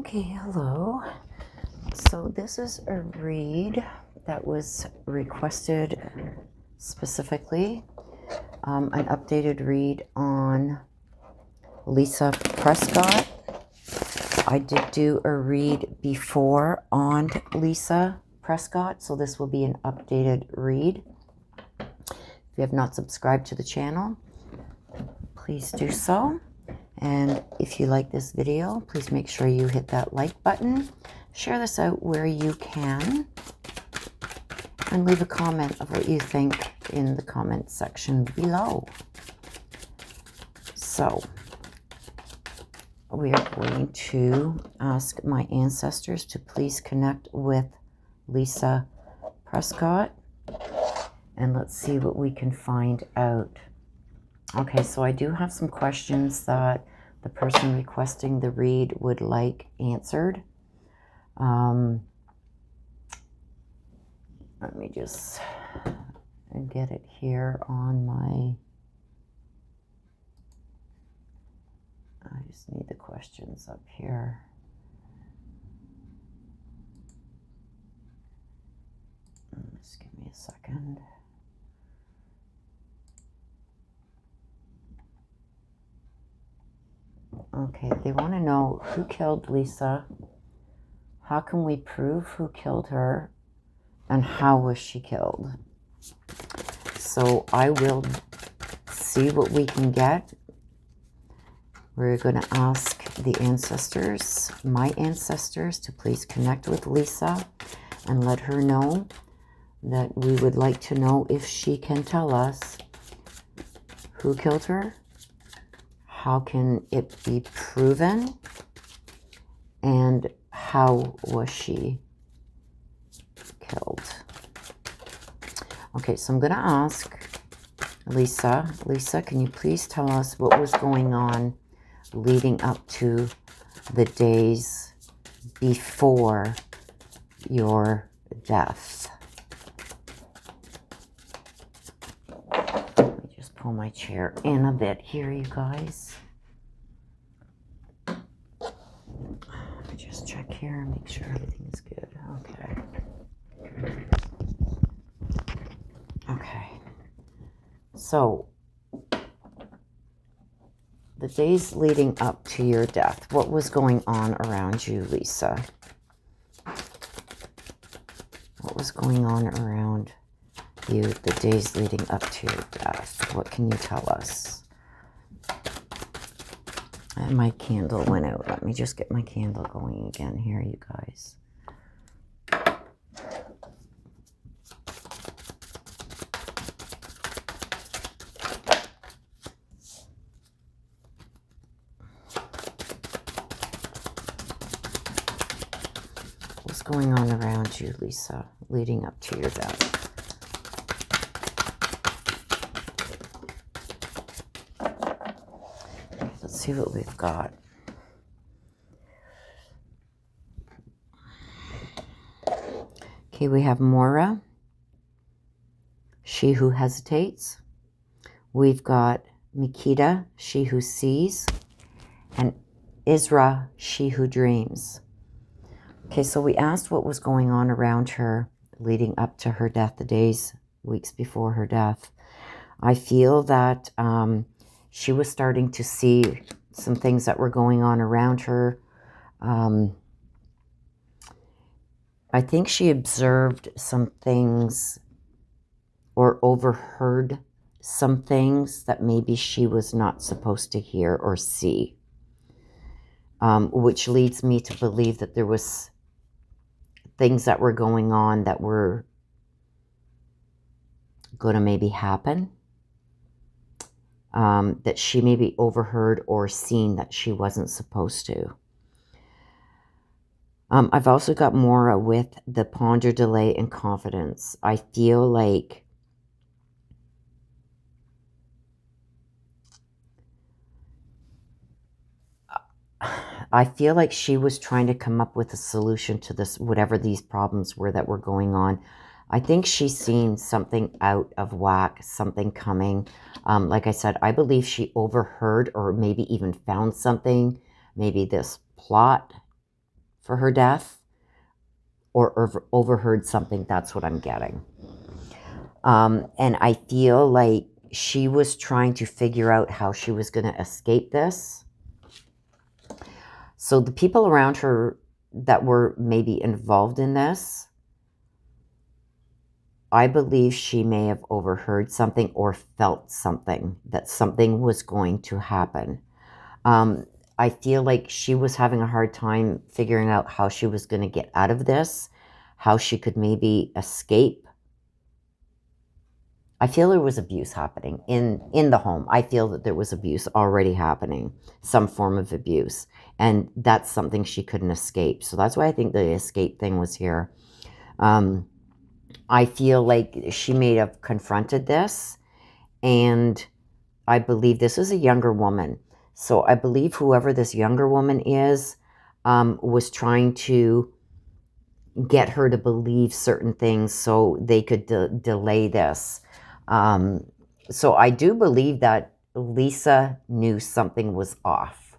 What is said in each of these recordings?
Okay, hello. So this is a read that was requested specifically, an updated read on Lisa Prescott. I did do a read before on Lisa Prescott, so this will be an updated read. If you have not subscribed to the channel, please do so. And if you like this video, please make sure you hit that like button. Share this out where you can. And leave a comment of what you think in the comment section below. So, we are going to ask my ancestors to please connect with Lisa Prescott. And let's see what we can find out. Okay, so I do have some questions that the person requesting the read would like answered. Let me just get it here on my... I just need the questions up here. Just give me a second. Okay, they want to know who killed Lisa, how can we prove who killed her, and how was she killed? So I will see what we can get. We're going to ask the ancestors, my ancestors, to please connect with Lisa and let her know that we would like to know if she can tell us who killed her, how can it be proven, and how was she killed? Okay, so I'm going to ask Lisa. Lisa, can you please tell us what was going on leading up to the days before your death? Let me just pull my chair in a bit here, you guys. Let me just check here and make sure everything is good. Okay. Okay. So, the days leading up to your death, what was going on around you, Lisa? What was going on around you the days leading up to your death? What can you tell us? And my candle went out. Let me just get my candle going again here, you guys. What's going on around you, Lisa, leading up to your death? Let's see what we've got. Okay, we have Mora, she who hesitates. We've got Mikita, she who sees. And Isra, she who dreams. Okay, so we asked what was going on around her leading up to her death, the days, weeks before her death. I feel that she was starting to see some things that were going on around her. I think she observed some things or overheard some things that maybe she was not supposed to hear or see, which leads me to believe that there was things that were going on that were going to maybe happen, that she maybe overheard or seen that she wasn't supposed to. I've also got Mora with the ponder, delay, and confidence. I feel like she was trying to come up with a solution to this, whatever these problems were that were going on. I think she's seen something out of whack, something coming. Like I said, I believe she overheard or maybe even found something. Maybe this plot for her death or overheard something. That's what I'm getting. And I feel like she was trying to figure out how she was going to escape this. So the people around her that were maybe involved in this, I believe she may have overheard something or felt something, that something was going to happen. I feel like she was having a hard time figuring out how she was going to get out of this, how she could maybe escape. I feel there was abuse happening in the home. I feel that there was abuse already happening, some form of abuse. And that's something she couldn't escape. So that's why I think the escape thing was here. I feel like she may have confronted this. And I believe this is a younger woman. So I believe whoever this younger woman is was trying to get her to believe certain things so they could delay this. So I do believe that Lisa knew something was off.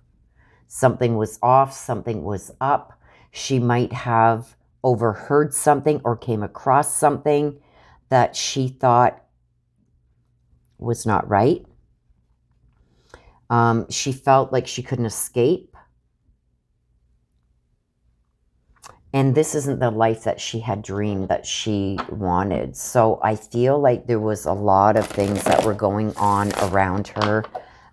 Something was off, something was up. She might have overheard something or came across something that she thought was not right. She felt like she couldn't escape. And this isn't the life that she had dreamed that she wanted. So I feel like there was a lot of things that were going on around her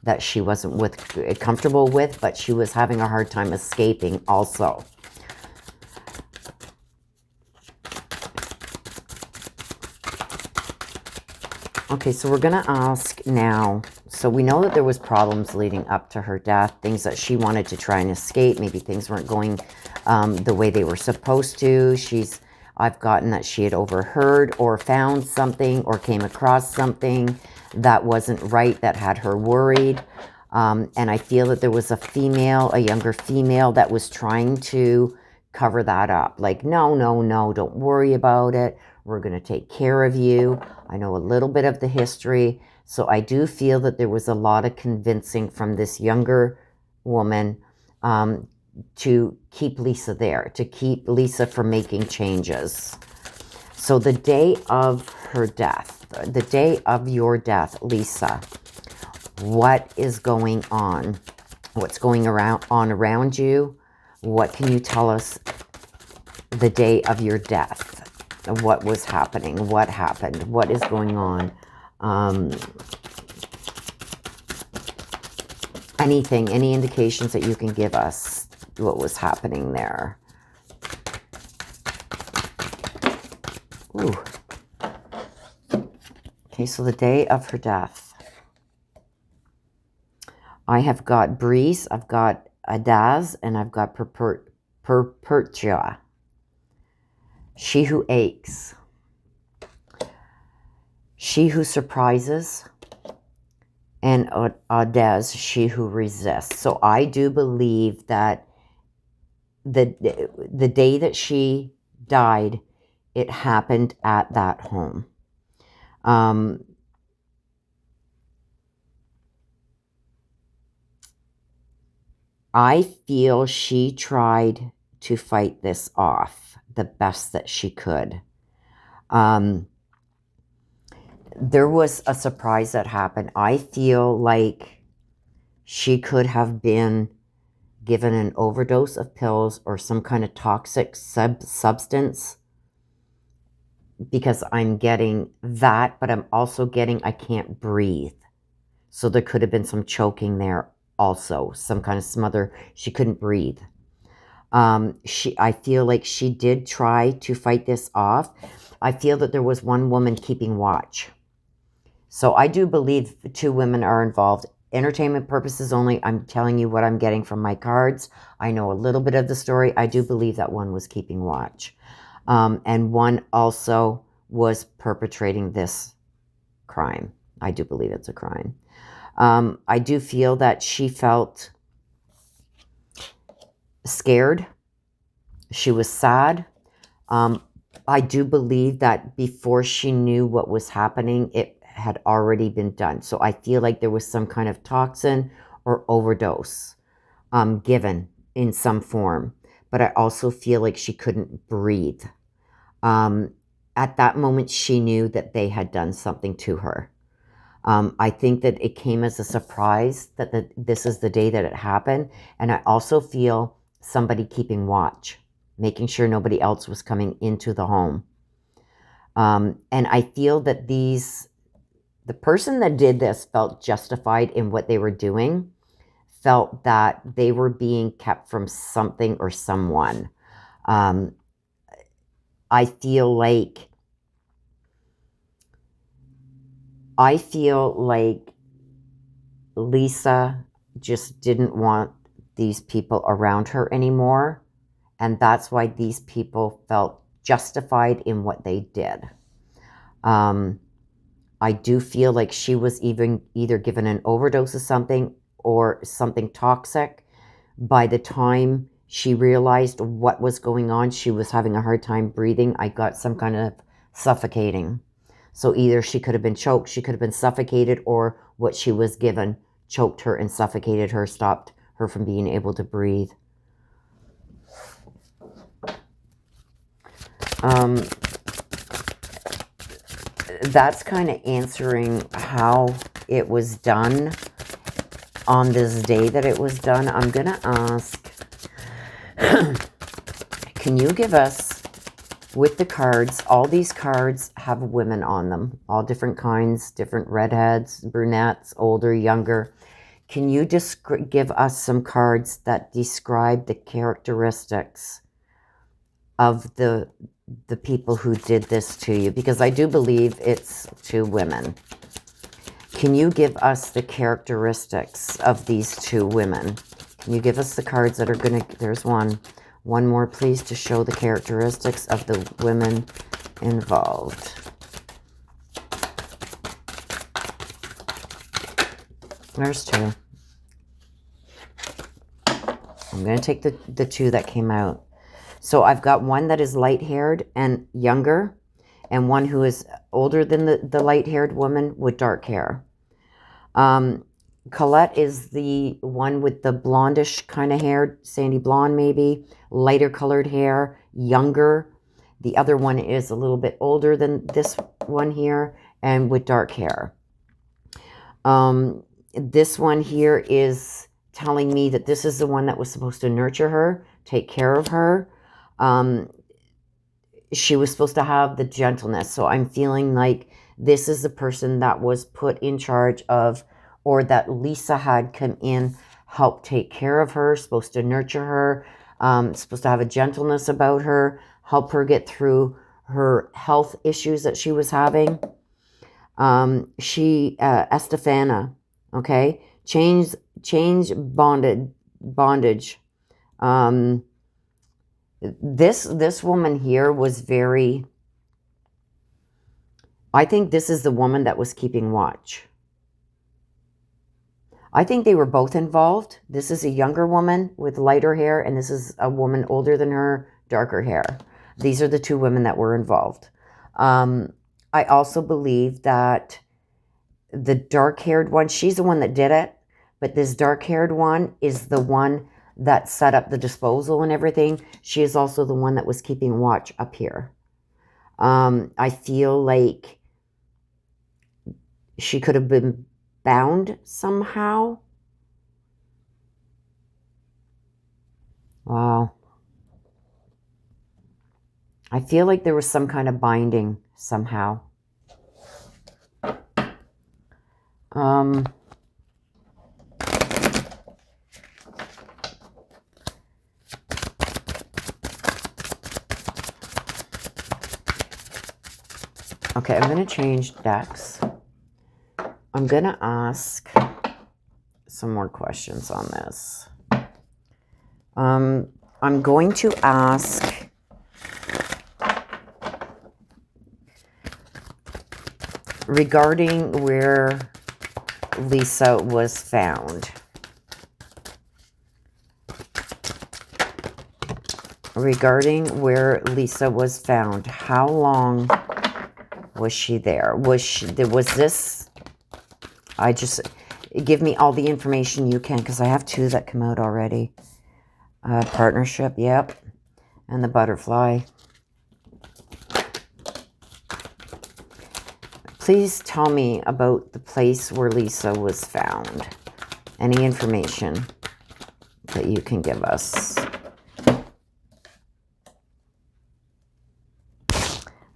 that she wasn't comfortable with, but she was having a hard time escaping also. Okay, so we're going to ask now. So we know that there was problems leading up to her death, things that she wanted to try and escape. Maybe things weren't going the way they were supposed to. I've gotten that she had overheard or found something or came across something that wasn't right, that had her worried. And I feel that there was a younger female that was trying to cover that up. Like, no, don't worry about it. We're going to take care of you. I know a little bit of the history. So I do feel that there was a lot of convincing from this younger woman to keep Lisa there, to keep Lisa from making changes. So the day of her death, the day of your death, Lisa, what is going on? What's going on around you? What can you tell us the day of your death? What was happening? What happened? What is going on? Anything, any indications that you can give us what was happening there? Ooh. Okay, so the day of her death. I have got Breeze, I've got Adaz, and I've got Perpetua. She who aches. She who surprises. And Adaz, she who resists. So I do believe that the day that she died, it happened at that home. I feel she tried to fight this off the best that she could. There was a surprise that happened. I feel like she could have been given an overdose of pills or some kind of toxic substance, because I'm getting that, but I'm also getting I can't breathe. So there could have been some choking there also, some kind of smother. She couldn't breathe. I feel like she did try to fight this off. I feel that there was one woman keeping watch. So I do believe 2 women are involved. Entertainment purposes only. I'm telling you what I'm getting from my cards. I know a little bit of the story. I do believe that one was keeping watch. And one also was perpetrating this crime. I do believe it's a crime. I do feel that she felt scared. She was sad. I do believe that before she knew what was happening, it had already been done. So I feel like there was some kind of toxin or overdose given in some form. but I also feel like she couldn't breathe. At that moment, she knew that they had done something to her. I think that it came as a surprise that this is the day that it happened. And I also feel somebody keeping watch, making sure nobody else was coming into the home. And I feel that the person that did this felt justified in what they were doing, felt that they were being kept from something or someone. I feel like Lisa just didn't want these people around her anymore. And that's why these people felt justified in what they did. I do feel like she was either given an overdose of something or something toxic. By the time she realized what was going on, she was having a hard time breathing. I got some kind of suffocating. So either she could have been choked, she could have been suffocated, or what she was given choked her and suffocated her, stopped her from being able to breathe. That's kind of answering how it was done on this day that it was done. I'm going to ask, can you give us, with the cards, all these cards have women on them, all different kinds, different redheads, brunettes, older, younger. Can you just give us some cards that describe the characteristics of the people who did this to you? Because I do believe it's two women. Can you give us the characteristics of these two women? Can you give us the cards that are going to... There's one. One more, please, to show the characteristics of the women involved. There's two. I'm going to take the two that came out. So I've got one that is light-haired and younger, and one who is older than the light-haired woman with dark hair. Colette is the one with the blondish kind of hair, sandy blonde maybe, lighter colored hair, younger. The other one is a little bit older than this one here and with dark hair. This one here is telling me that this is the one that was supposed to nurture her, take care of her. She was supposed to have the gentleness. So I'm feeling like this is the person that was put in charge of, or that Lisa had come in, help take care of her, supposed to nurture her, supposed to have a gentleness about her, help her get through her health issues that she was having. Estefana, okay? Change bondage. This woman here was very... I think this is the woman that was keeping watch. I think they were both involved. This is a younger woman with lighter hair, and this is a woman older than her, darker hair. These are the two women that were involved. I also believe that the dark-haired one, she's the one that did it, but this dark-haired one is the one that set up the disposal and everything. She is also the one that was keeping watch up here. I feel like she could have been bound somehow. Wow. I feel like there was some kind of binding somehow. Okay, I'm going to change decks. I'm going to ask some more questions on this. I'm going to ask regarding where Lisa was found. Regarding where Lisa was found, how long was she there? Was this... give me all the information you can, because I have two that come out already. Partnership, yep. And the butterfly. Please tell me about the place where Lisa was found. Any information that you can give us.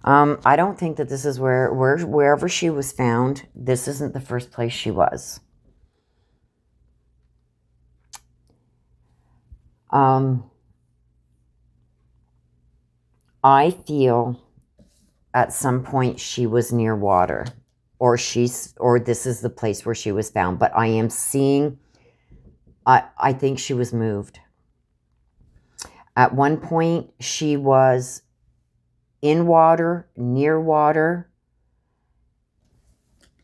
I don't think that this is wherever she was found, this isn't the first place she was. I feel at some point she was near water, or this is the place where she was found, but I am seeing, I think she was moved. At one point she was in water, near water.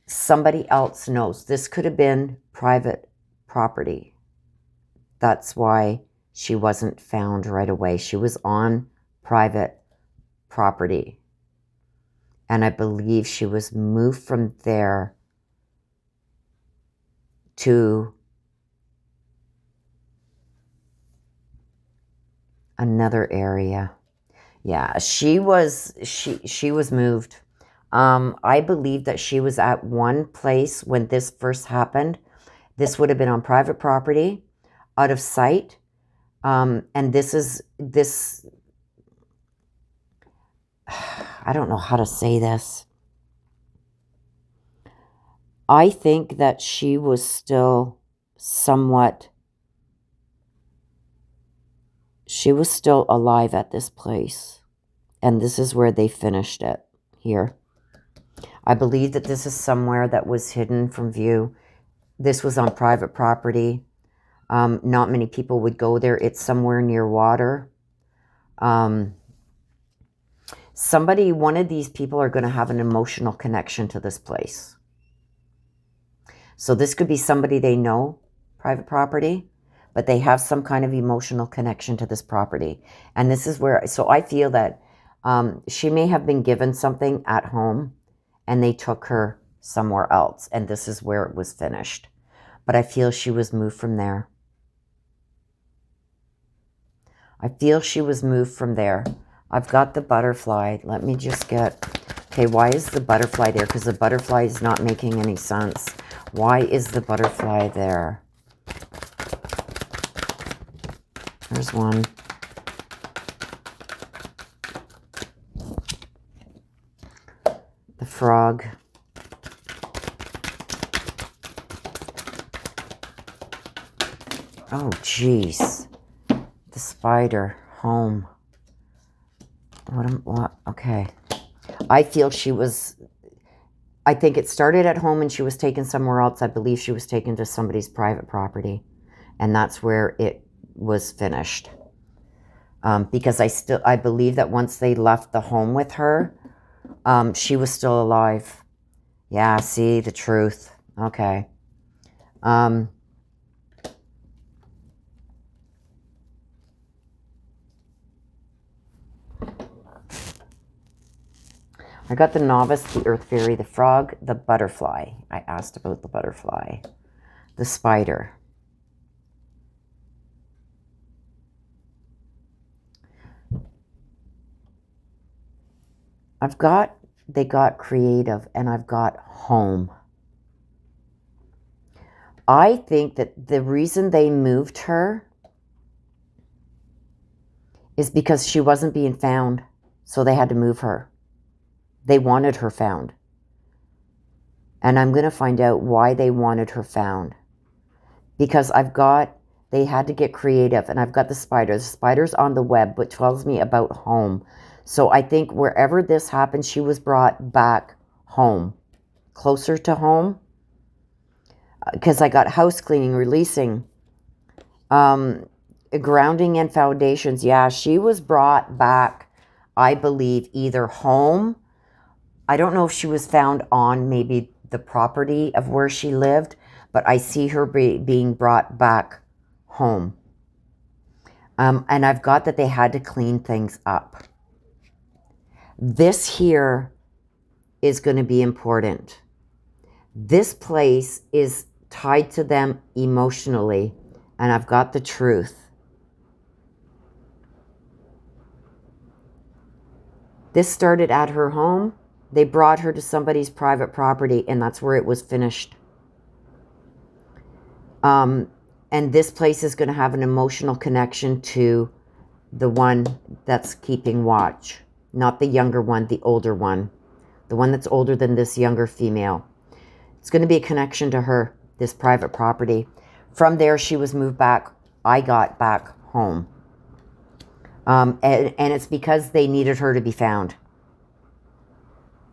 Somebody else knows. This could have been private property. That's why she wasn't found right away. She was on private property. And I believe she was moved from there to another area. Yeah, she was moved. I believe that she was at one place when this first happened. This would have been on private property, out of sight. And this, I don't know how to say this. I think that she was still alive at this place. And this is where they finished it, here. I believe that this is somewhere that was hidden from view. This was on private property. Not many people would go there. It's somewhere near water. One of these people are going to have an emotional connection to this place. So this could be somebody they know, private property, but they have some kind of emotional connection to this property. And this is where, so I feel that she may have been given something at home and they took her somewhere else. And this is where it was finished. But I feel she was moved from there. I feel she was moved from there. I've got the butterfly. Let me just get... Okay, why is the butterfly there? Because the butterfly is not making any sense. Why is the butterfly there? There's one. The frog. Oh, jeez. The spider. Home. What? Okay. I feel she was... I think it started at home and she was taken somewhere else. I believe she was taken to somebody's private property. And that's where it was finished. Because I believe that once they left the home with her, she was still alive. Yeah, see, the truth. Okay. I got the novice, the earth fairy, the frog, the butterfly. I asked about the butterfly. The spider. They got creative, and I've got home. I think that the reason they moved her is because she wasn't being found, so they had to move her. They wanted her found. And I'm going to find out why they wanted her found. Because they had to get creative, and I've got the spider. The spider's on the web, which tells me about home. So I think wherever this happened, she was brought back home, closer to home. Because I got house cleaning, releasing, grounding and foundations. Yeah, she was brought back, I believe, either home. I don't know if she was found on maybe the property of where she lived, but I see her being brought back home. And I've got that they had to clean things up. This here is going to be important. This place is tied to them emotionally, and I've got the truth. This started at her home. They brought her to somebody's private property, and that's where it was finished. And this place is going to have an emotional connection to the one that's keeping watch. Not the younger one, the older one. The one that's older than this younger female. It's going to be a connection to her, this private property. From there, she was moved back. I got back home. And it's because they needed her to be found.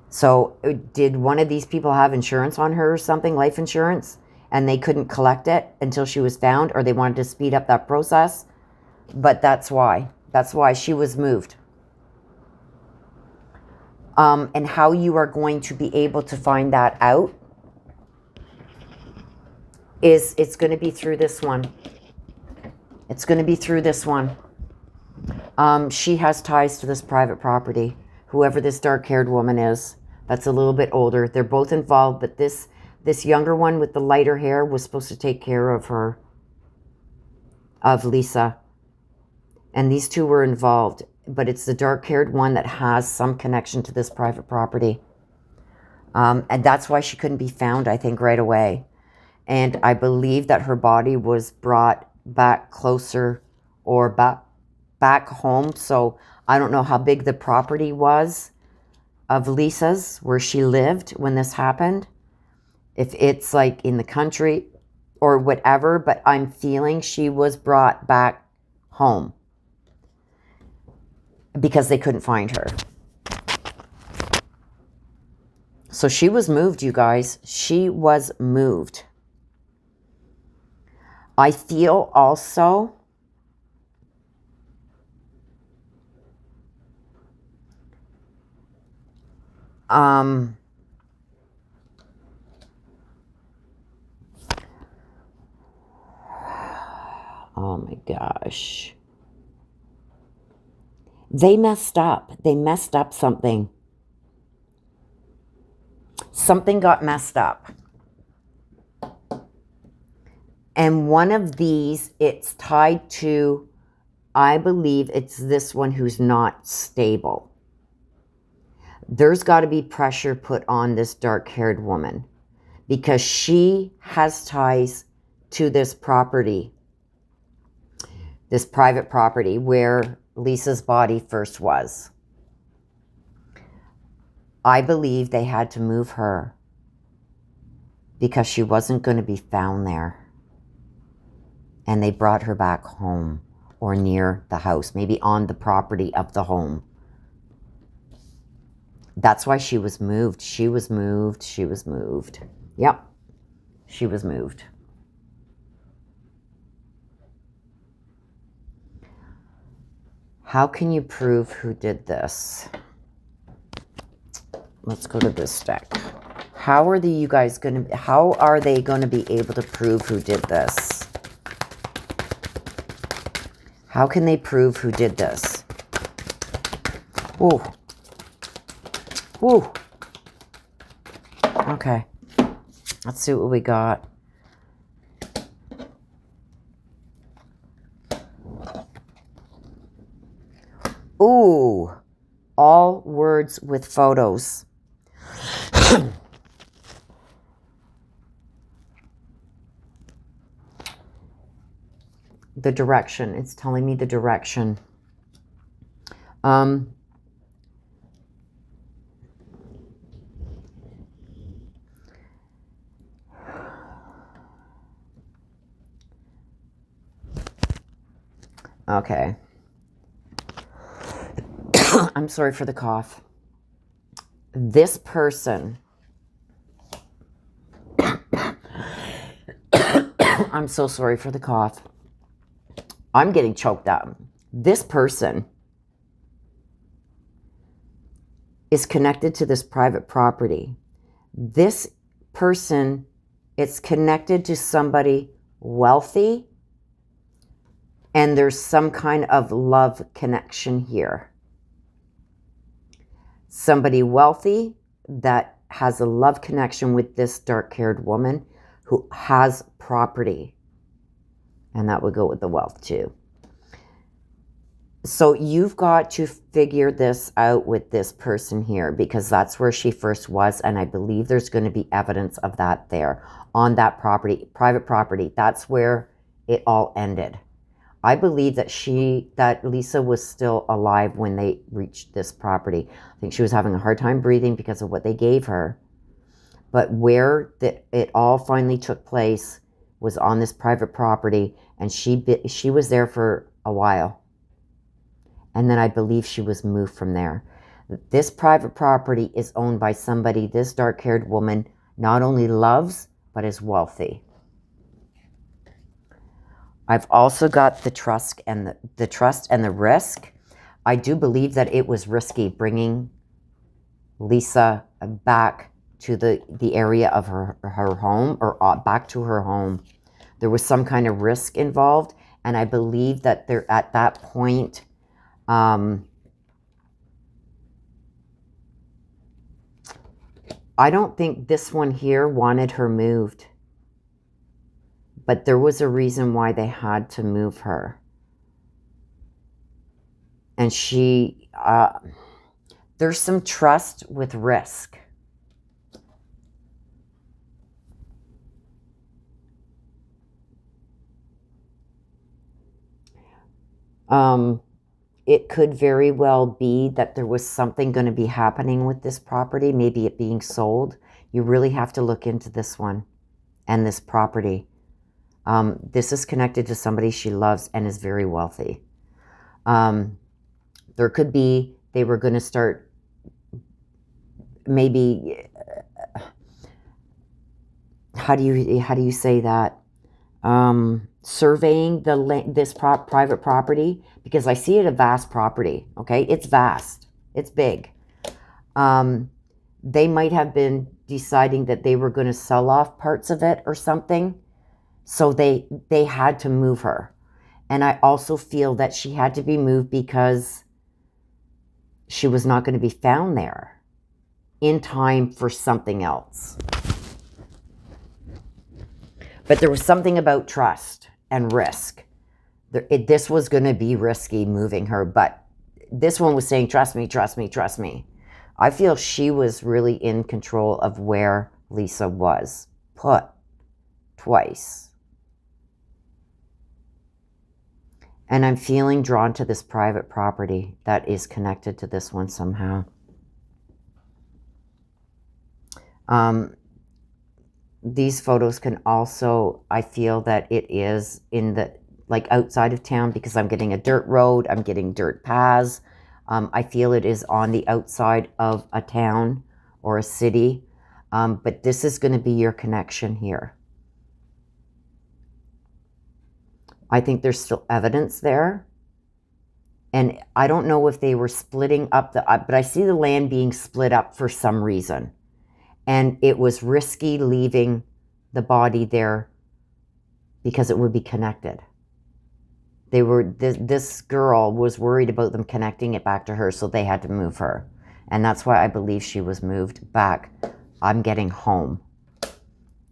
So did one of these people have insurance on her or something, life insurance, and they couldn't collect it until she was found, or they wanted to speed up that process? But that's why. That's why she was moved. And how you are going to be able to find that out is it's going to be through this one. It's going to be through this one. She has ties to this private property. Whoever this dark-haired woman is, that's a little bit older. They're both involved, but this younger one with the lighter hair was supposed to take care of her, of Lisa. And these two were involved, but it's the dark-haired one that has some connection to this private property. And that's why she couldn't be found, I think, right away. And I believe that her body was brought back closer or back home. So I don't know how big the property was of Lisa's where she lived when this happened. If it's like in the country or whatever, but I'm feeling she was brought back home because they couldn't find her. So she was moved, you guys. She was moved. I feel also oh my gosh. They messed up. They messed up something. Something got messed up. And one of these, it's tied to, I believe it's this one who's not stable. There's got to be pressure put on this dark-haired woman because she has ties to this property, this private property where Lisa's body first was. I believe they had to move her because she wasn't going to be found there. And they brought her back home or near the house, maybe on the property of the home. That's why she was moved. She was moved. She was moved. Yep. She was moved. How can you prove who did this? Let's go to this deck. How are they going to be able to prove who did this? How can they prove who did this? Ooh. Ooh. Okay. Let's see what we got. Ooh. All words with photos. The direction. It's telling me the direction. Okay. I'm sorry for the cough. This person, I'm so sorry for the cough. I'm getting choked up. This person is connected to this private property. This person, it's connected to somebody wealthy, and there's some kind of love connection here. Somebody wealthy that has a love connection with this dark-haired woman who has property. And that would go with the wealth too. So you've got to figure this out with this person here, because that's where she first was. And I believe there's going to be evidence of that there on that property, private property. That's where it all ended. I believe that Lisa was still alive when they reached this property. I think she was having a hard time breathing because of what they gave her. But where it all finally took place was on this private property, and she was there for a while. And then I believe she was moved from there. This private property is owned by somebody this dark-haired woman not only loves, but is wealthy. I've also got the trust and the risk. I do believe that it was risky bringing Lisa back to the area of her home, or back to her home. There was some kind of risk involved, and I believe that they're at that point. I don't think this one here wanted her moved, but there was a reason why they had to move her. And there's some trust with risk. It could very well be that there was something going to be happening with this property, maybe it being sold. You really have to look into this one and this property. This is connected to somebody she loves and is very wealthy. There could be, they were going to start maybe, how do you say that? Surveying this private property, because I see it a vast property. Okay, it's vast, it's big. They might have been deciding that they were going to sell off parts of it or something, so they had to move her. And I also feel that she had to be moved because she was not going to be found there in time for something else. But there was something about trust and risk. This was going to be risky moving her, but this one was saying, trust me, trust me, trust me. I feel she was really in control of where Lisa was put twice. And I'm feeling drawn to this private property that is connected to this one somehow. These photos can also, I feel that it is in the, like outside of town, because I'm getting a dirt road, I'm getting dirt paths. I feel it is on the outside of a town or a city. But this is going to be your connection here. I think there's still evidence there. And I don't know if they were splitting up but I see the land being split up for some reason. And it was risky leaving the body there because it would be connected. This girl was worried about them connecting it back to her, so they had to move her. And that's why I believe she was moved back. I'm getting home.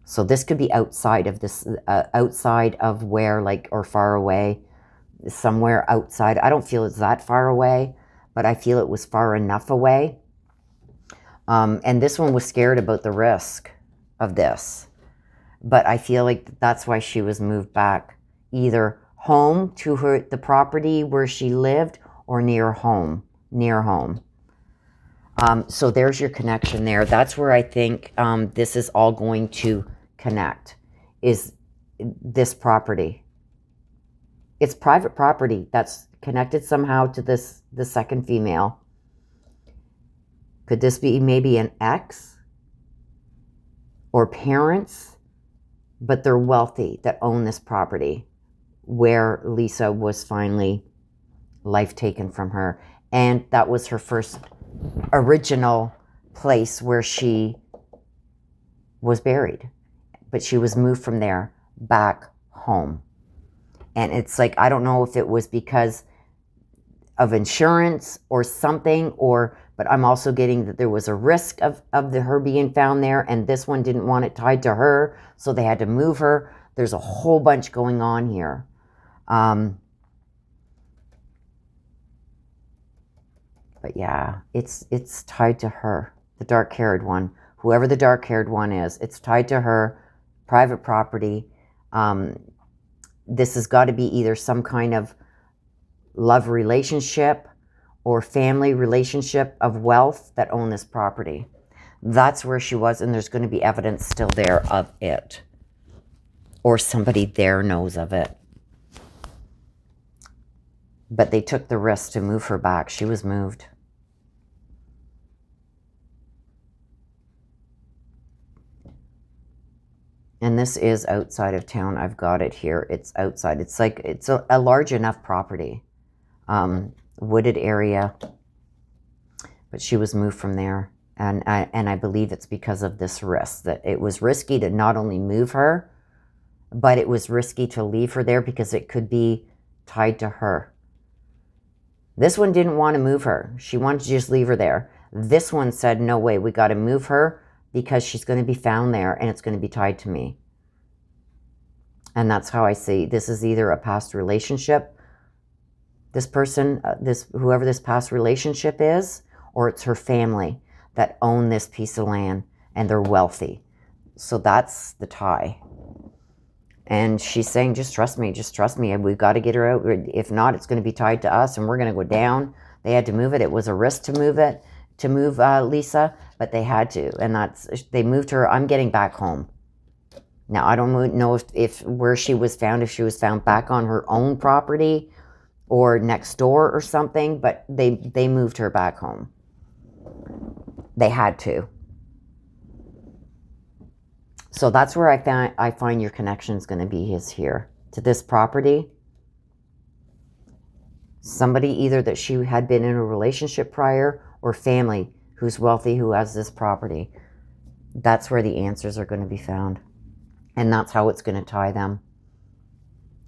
So this could be outside of this, outside of where, like, or far away, somewhere outside. I don't feel it's that far away, but I feel it was far enough away. And this one was scared about the risk of this. But I feel like that's why she was moved back, either home to the property where she lived, or near home. So there's your connection there. That's where I think this is all going to connect, is this property. It's private property that's connected somehow to the second female. Could this be maybe an ex or parents, but they're wealthy that own this property where Lisa was finally life taken from her. And that was her first original place where she was buried. But she was moved from there back home. And it's like, I don't know if it was because of insurance or something, but I'm also getting that there was a risk of her being found there, and this one didn't want it tied to her, so they had to move her. There's a whole bunch going on here. But yeah, it's tied to her, the dark-haired one. Whoever the dark-haired one is, it's tied to her, private property. This has got to be either some kind of love relationship or family relationship of wealth that own this property. That's where she was, and there's going to be evidence still there of it. Or somebody there knows of it. But they took the risk to move her back. She was moved. And this is outside of town. I've got it here. It's outside. It's like, it's a large enough property. Wooded area. But she was moved from there. And I believe it's because of this risk. That it was risky to not only move her, but it was risky to leave her there because it could be tied to her. This one didn't want to move her. She wanted to just leave her there. This one said, no way, we got to move her because she's going to be found there and it's going to be tied to me. And that's how I see this is either a past relationship, this person, whoever this past relationship is, or it's her family that own this piece of land and they're wealthy. So that's the tie. And she's saying, just trust me, we've got to get her out. If not, it's going to be tied to us and we're going to go down. They had to move it. It was a risk to move it, to move Lisa, but they had to. And they moved her. I'm getting back home. Now, I don't know if where she was found, if she was found back on her own property or next door or something, but they moved her back home. They had to. So that's where I find your connection is going to be is here to this property. Somebody either that she had been in a relationship prior or family who's wealthy who has this property. That's where the answers are going to be found. And that's how it's going to tie them.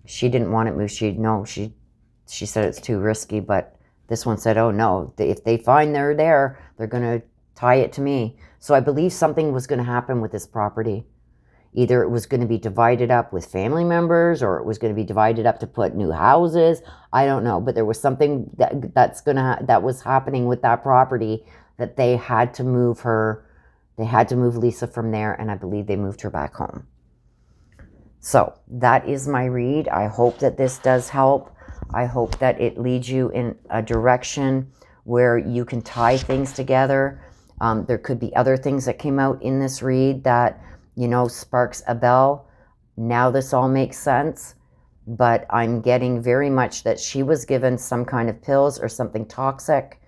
She didn't want it moved. She said it's too risky, but this one said, oh no, if they find they're there, they're going to tie it to me. So I believe something was going to happen with this property. Either it was going to be divided up with family members or it was going to be divided up to put new houses. I don't know. But there was something that was happening with that property that they had to move her. They had to move Lisa from there. And I believe they moved her back home. So that is my read. I hope that this does help. I hope that it leads you in a direction where you can tie things together. There could be other things that came out in this read that, sparks a bell. Now this all makes sense, but I'm getting very much that she was given some kind of pills or something toxic,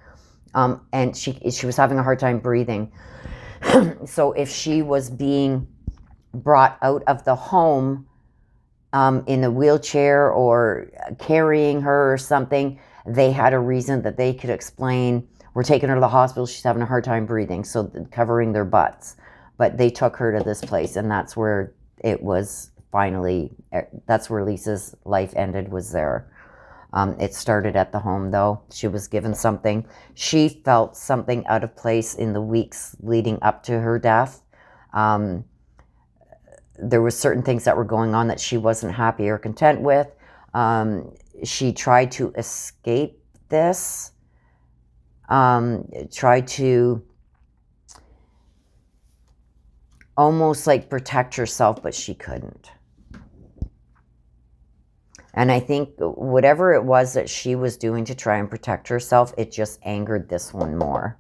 and she was having a hard time breathing. So if she was being brought out of the home in a wheelchair or carrying her or something, they had a reason that they could explain, we're taking her to the hospital, she's having a hard time breathing, so covering their butts. But they took her to this place, and that's where it was finally, that's where Lisa's life ended, was there. It started at the home, though. She was given something. She felt something out of place in the weeks leading up to her death. There were certain things that were going on that she wasn't happy or content with. She tried to escape this, tried to almost like protect herself, but she couldn't. And I think whatever it was that she was doing to try and protect herself, it just angered this one more.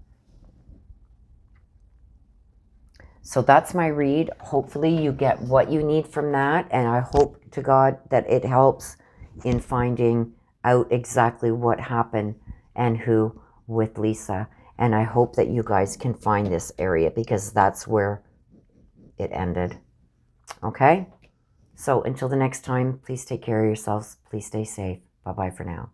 So that's my read. Hopefully you get what you need from that. And I hope to God that it helps in finding out exactly what happened and who with Lisa. And I hope that you guys can find this area because that's where it ended. Okay? So until the next time, please take care of yourselves. Please stay safe. Bye-bye for now.